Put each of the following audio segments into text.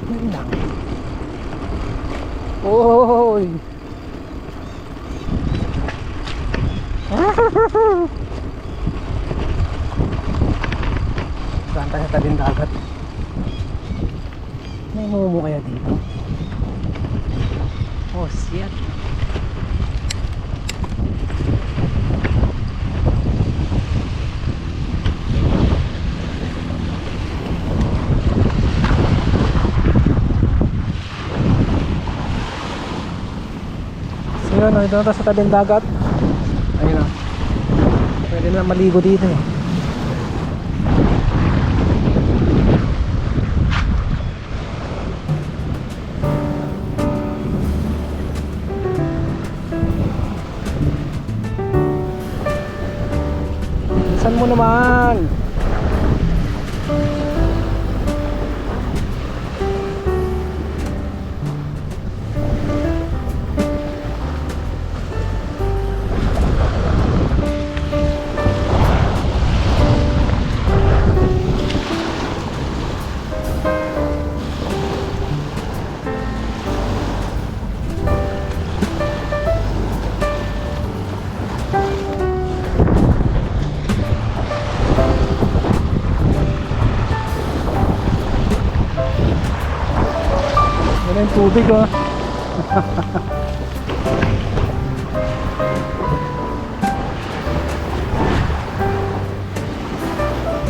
Yun lang. Oy! Saan tayo sa tabing dagat? May mumu kaya dito? Oh shit! So yun, ito na tayo sa tabing dagat. Ayun na. Pwede na maligo dito eh. Saan mo naman? Yan yung tubig oh.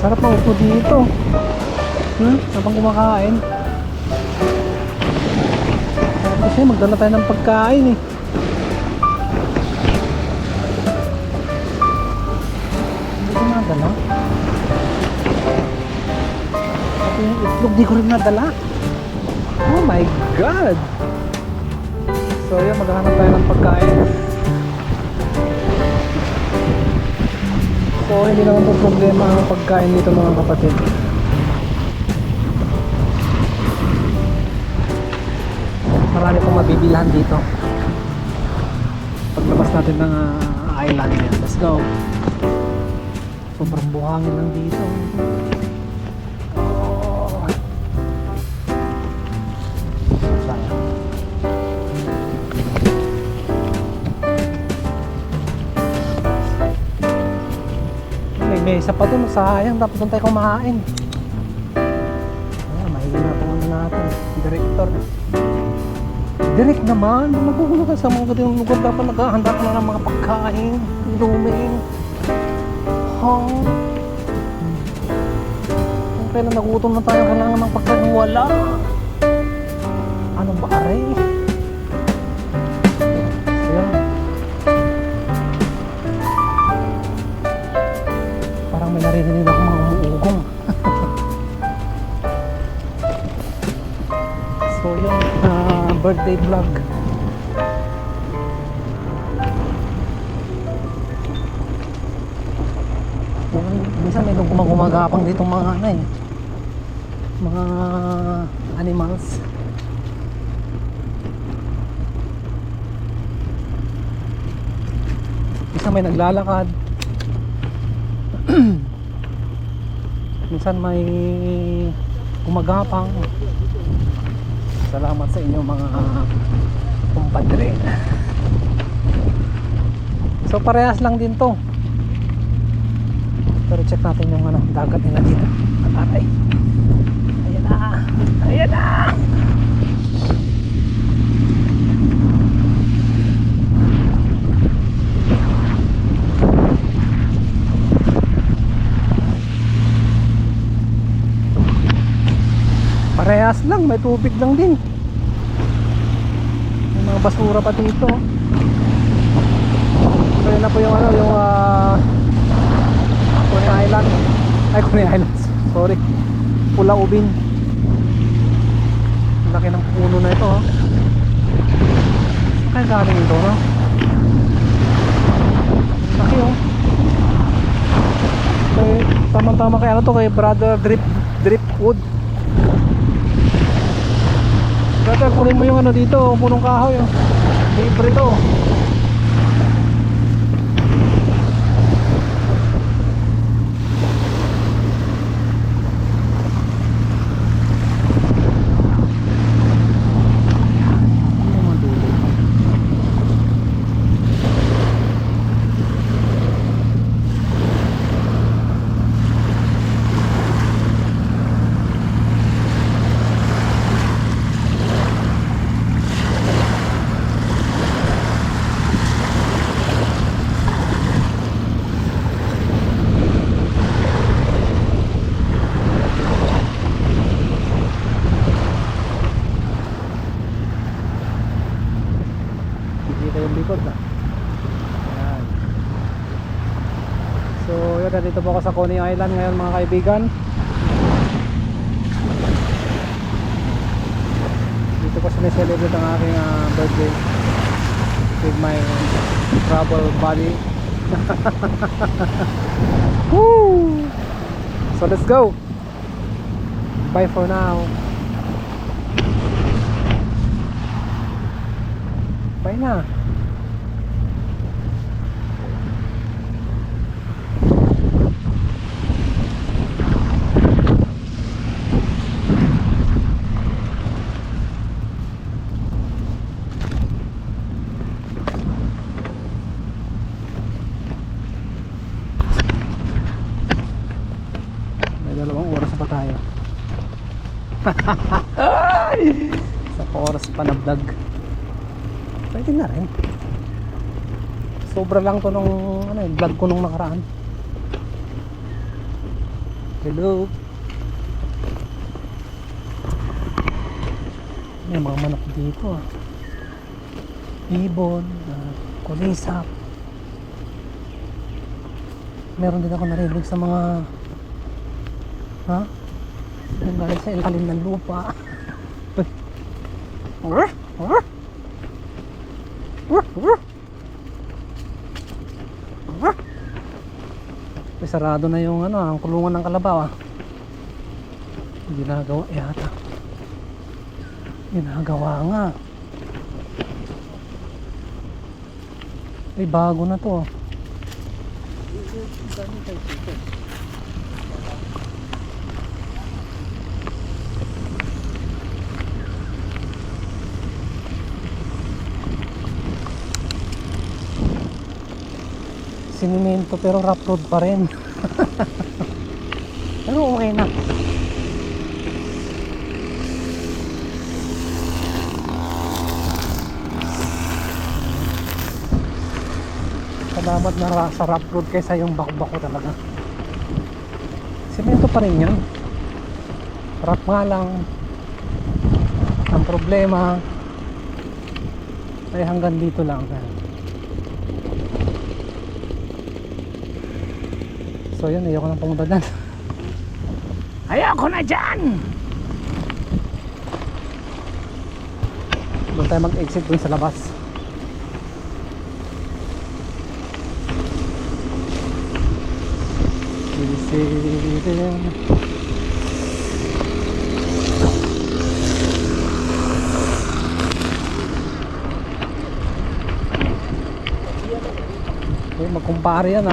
Sarap na upo dito. Habang kumakain. Kasi magdala tayo ng pagkain eh. Hindi ko nadala. At yung itlog di ko rin nadala. Oh my God! So yun, maghahanap tayo ng pagkain. So hindi naman po problema ang pagkain dito mga kapatid. Marami pong mabibilhan dito. Paglabas natin ng island yan. Let's go! Sobrang buhangin lang dito. May isa pa dun, sayang, dapat doon tayo kumain. Ayan, mahihina itong ano natin, director. Direct naman, magugulo ka sa mga ganitong lugar, dapat naghahanda ka na ng mga pagkain, luming. Kung kailan nagutom na tayo, kailangan ng pagkain, wala. Ano ba, aray? May narinig ako mga umuugong. So yung birthday vlog. Minsan may gumagapang dito mga ano eh, mga animals. Minsan may naglalakad. Minsan may gumagapang. Salamat sa inyo mga kumpadre. So parehas lang din to. Pero check natin yung dagat nila dito. Aray. Ayan na. Ayan na. Parehas lang, may tubig lang din. May mga basura pa dito. Kaya na po yung yung Coney Island. Ay, Coney Island. Sorry. Pulau Ubin. Laki ng puno na ito, oh. Kaya galing ito, no? Laki, oh. Kaya, tamang-tama kay ano to, kay Brother Driftwood. Brother, kunin mo yung dito, punong kahoy, oh. Libre to. Dito po ako sa Coney Island ngayon mga kaibigan. Dito ko sineselebrate ang aking birthday with my travel buddy. Woo! So let's go. Bye for now. Bye na. May 2 oras pa tayo. Sa oras pa na vlog. Pwede na rin. Sobra lang to nung vlog ko nung nakaraan. Hello. May mga manok dito ibon, kulisap. Meron din ako narinig sa mga yung galing sa ilalim ng lupa. Sarado na yung ang kulungan ng kalabaw. Ginagawa yata. Ginagawa nga. Ay, bago na to. Sinimento pero rough road pa rin. Pero okay na. Salamat na sa rough road kaysa yung bako-bako talaga. Simento pa rin yan. Rough nga lang. Ang problema ay hanggang dito lang. So yun, ayoko nang pumunta dyan. Ayoko na dyan! Doon tayo mag-exit dun sa labas. Magkumpare yan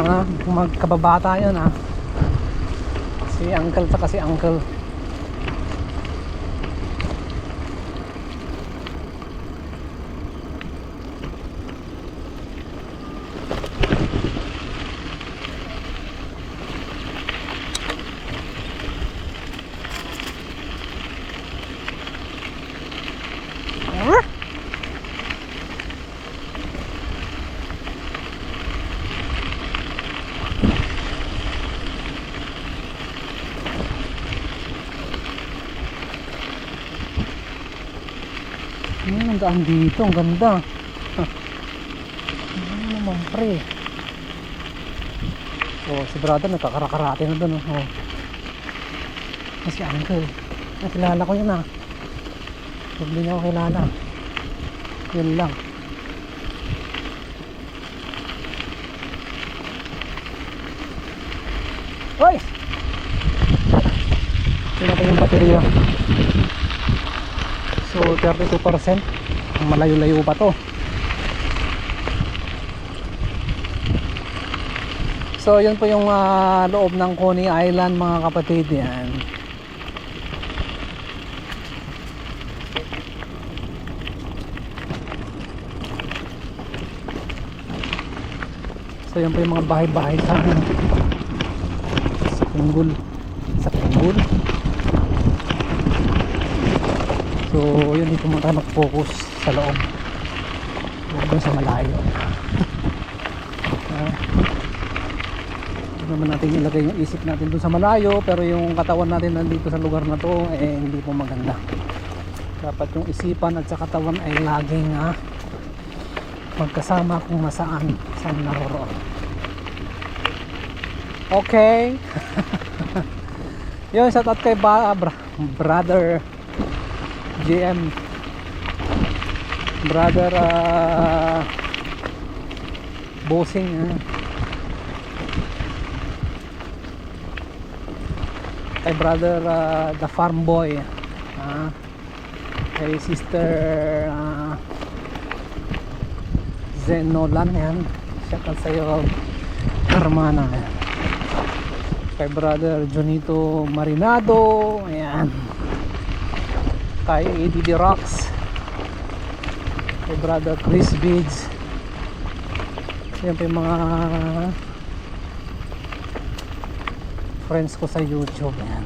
magkababata yan si uncle sa kasi uncle. Ang daan dito, ang ganda. Ano naman pre. Si brother nagkakarakarate na doon. Si uncle, nakilala ko yun huwag din ako kilala. Yun lang. Hoy! Tingnan ko yung baterya. So 32%. Malayo-layo pa to. So yun po yung loob ng Coney Island mga kapatid yan. So yun po yung mga bahay-bahay sa Pinggul. Sa Pinggul. So yun, dito mo tayo mag-focus sa loob. Doon sa malayo. Hindi naman natin ilagay yung isip natin doon sa malayo, pero yung katawan natin nandito sa lugar na to hindi po maganda. Dapat yung isipan at sa katawan ay laging magkasama kung saan naroroon. Okay. Yun, shout out kay brother GM, brother bossing, kay brother the farm boy, kay sister Zen Nolan, yan, shout out sa'yo Carmana, yan. Kay brother Jonito Marinado, ayan, kay ADD Rocks, kay brother Chris Beads, yan pa yung mga friends ko sa YouTube, ayan.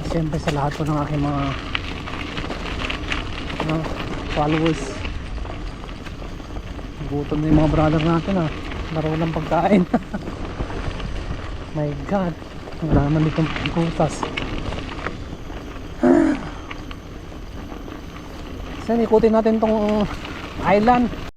Siyempre sa lahat po ng aking mga followers. Gutom na yung mga brother natin, laro ng pagkain. My God, wala naman ditong pagkutas. Saan ikutin natin tong island?